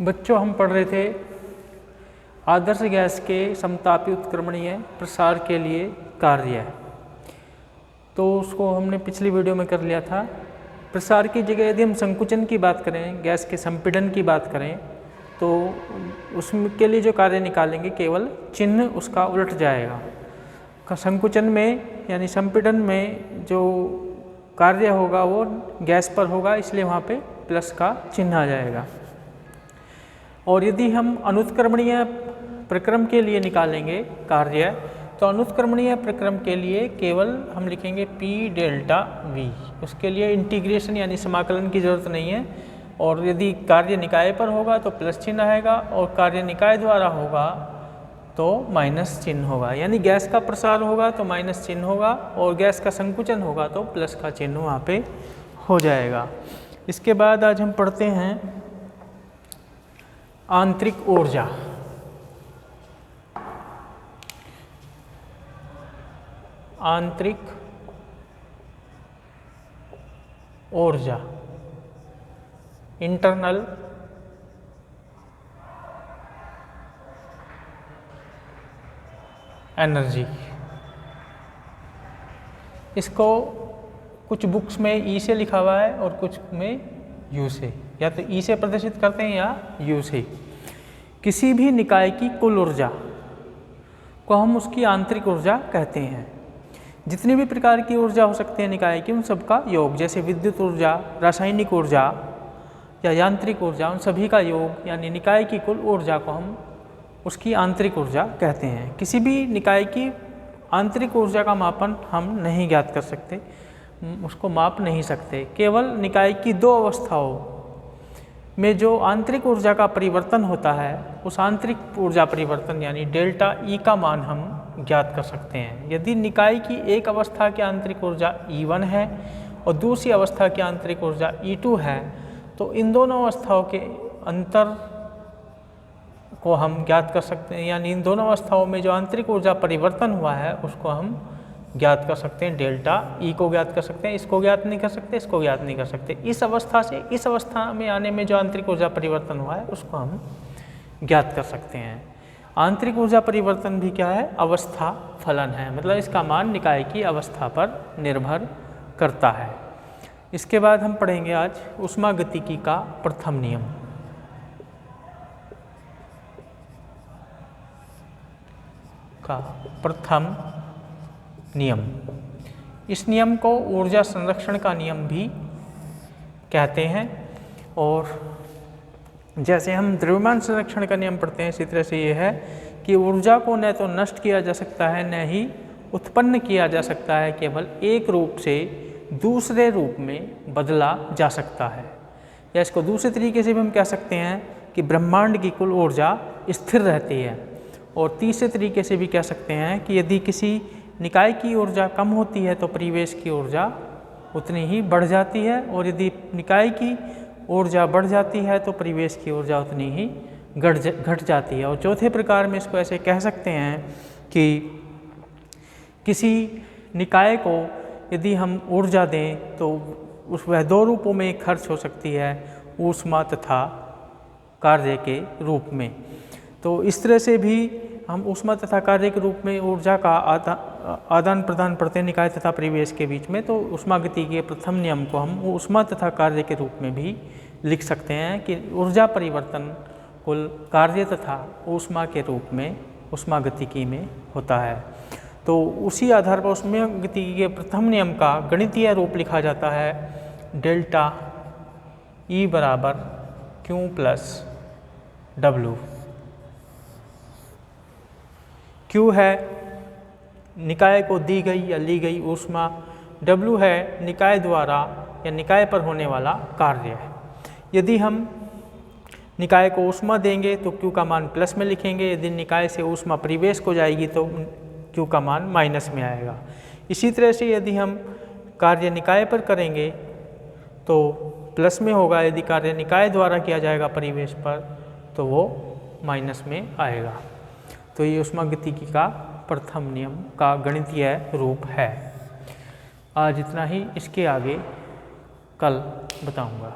बच्चों, हम पढ़ रहे थे आदर्श गैस के समतापी उत्क्रमणीय प्रसार के लिए कार्य। तो उसको हमने पिछली वीडियो में कर लिया था। प्रसार की जगह यदि हम संकुचन की बात करें, गैस के संपीड़न की बात करें, तो उसके लिए जो कार्य निकालेंगे केवल चिन्ह उसका उलट जाएगा। संकुचन में यानी संपीड़न में जो कार्य होगा वो गैस पर होगा, इसलिए वहाँ पे प्लस का चिन्ह आ जाएगा। और यदि हम अनुत्क्रमणीय प्रक्रम के लिए निकालेंगे कार्य, तो अनुत्क्रमणीय प्रक्रम के लिए केवल हम लिखेंगे P डेल्टा V। उसके लिए इंटीग्रेशन यानी समाकलन की जरूरत नहीं है। और यदि कार्य निकाय पर होगा तो प्लस चिन्ह आएगा, और कार्य निकाय द्वारा होगा तो माइनस चिन्ह होगा। यानी गैस का प्रसार होगा तो माइनस चिन्ह होगा, और गैस का संकुचन होगा तो प्लस का चिन्ह वहाँ पे हो जाएगा। इसके बाद आज हम पढ़ते हैं आंतरिक ऊर्जा। आंतरिक ऊर्जा, इंटरनल एनर्जी। इसको कुछ बुक्स में ई से लिखा हुआ है और कुछ में यू से, या तो ई से प्रदर्शित करते हैं या यू से। किसी भी निकाय की कुल ऊर्जा को हम उसकी आंतरिक ऊर्जा कहते हैं। जितनी भी प्रकार की ऊर्जा हो सकती है निकाय की, उन सबका योग, जैसे विद्युत ऊर्जा, रासायनिक ऊर्जा या यांत्रिक ऊर्जा, उन सभी का योग यानी निकाय की कुल ऊर्जा को हम उसकी आंतरिक ऊर्जा कहते हैं। किसी भी निकाय की आंतरिक ऊर्जा का मापन हम नहीं ज्ञात कर सकते, उसको माप नहीं सकते। केवल निकाय की दो अवस्थाओं में जो आंतरिक ऊर्जा का परिवर्तन होता है, उस आंतरिक ऊर्जा परिवर्तन यानी डेल्टा ई का मान हम ज्ञात कर सकते हैं। यदि निकाय की एक अवस्था की आंतरिक ऊर्जा E1 है और दूसरी अवस्था की आंतरिक ऊर्जा E2 है, तो इन दोनों अवस्थाओं के अंतर को हम ज्ञात कर सकते हैं। यानी इन दोनों अवस्थाओं में जो आंतरिक ऊर्जा परिवर्तन हुआ है उसको हम ज्ञात कर सकते हैं। डेल्टा ई को ज्ञात कर सकते हैं, इसको ज्ञात नहीं कर सकते, इसको ज्ञात नहीं कर सकते। इस अवस्था से इस अवस्था में आने में जो आंतरिक ऊर्जा परिवर्तन हुआ है उसको हम ज्ञात कर सकते हैं। आंतरिक ऊर्जा परिवर्तन भी क्या है? अवस्था फलन है, मतलब इसका मान निकाय की अवस्था पर निर्भर करता है। इसके बाद हम पढ़ेंगे आज ऊष्मागतिकी का प्रथम नियम। का प्रथम नियम। इस नियम को ऊर्जा संरक्षण का नियम भी कहते हैं। और जैसे हम द्रव्यमान संरक्षण का नियम पढ़ते हैं, इसी तरह से ये है कि ऊर्जा को न तो नष्ट किया जा सकता है न ही उत्पन्न किया जा सकता है, केवल एक रूप से दूसरे रूप में बदला जा सकता है। या इसको दूसरे तरीके से भी हम कह सकते हैं कि ब्रह्मांड की कुल ऊर्जा स्थिर रहती है। और तीसरे तरीके से भी कह सकते हैं कि यदि किसी निकाय की ऊर्जा कम होती है तो परिवेश की ऊर्जा उतनी ही बढ़ जाती है, और यदि निकाय की ऊर्जा बढ़ जाती है तो परिवेश की ऊर्जा उतनी ही घट जाती है। और चौथे प्रकार में इसको ऐसे कह सकते हैं कि किसी निकाय को यदि हम ऊर्जा दें तो वह दो रूपों में खर्च हो सकती है, ऊष्मा तथा कार्य के रूप में। तो इस तरह से भी हम ऊष्मा तथा कार्य के रूप में ऊर्जा का आदान प्रदान पढ़ते हैं निकाय तथा परिवेश के बीच में। तो ऊष्मागतिकी के प्रथम नियम को हम ऊष्मा तथा कार्य के रूप में भी लिख सकते हैं कि ऊर्जा परिवर्तन कुल कार्य तथा ऊष्मा के रूप में ऊष्मागतिकी में होता है। तो उसी आधार पर ऊष्मागतिकी के प्रथम नियम का गणितीय रूप लिखा जाता है डेल्टा ई बराबर Q प्लस W। Q है निकाय को दी गई या ली गई ऊष्मा, W है निकाय द्वारा या निकाय पर होने वाला कार्य। यदि हम निकाय को ऊष्मा देंगे तो Q का मान प्लस में लिखेंगे, यदि निकाय से ऊष्मा परिवेश को जाएगी तो Q का मान माइनस में आएगा। इसी तरह से यदि हम कार्य निकाय पर करेंगे तो प्लस में होगा, यदि कार्य निकाय द्वारा किया जाएगा परिवेश पर तो वो माइनस में आएगा। तो ये ऊष्मागतिकी का प्रथम नियम का गणितीय रूप है। आज इतना ही, इसके आगे कल बताऊंगा।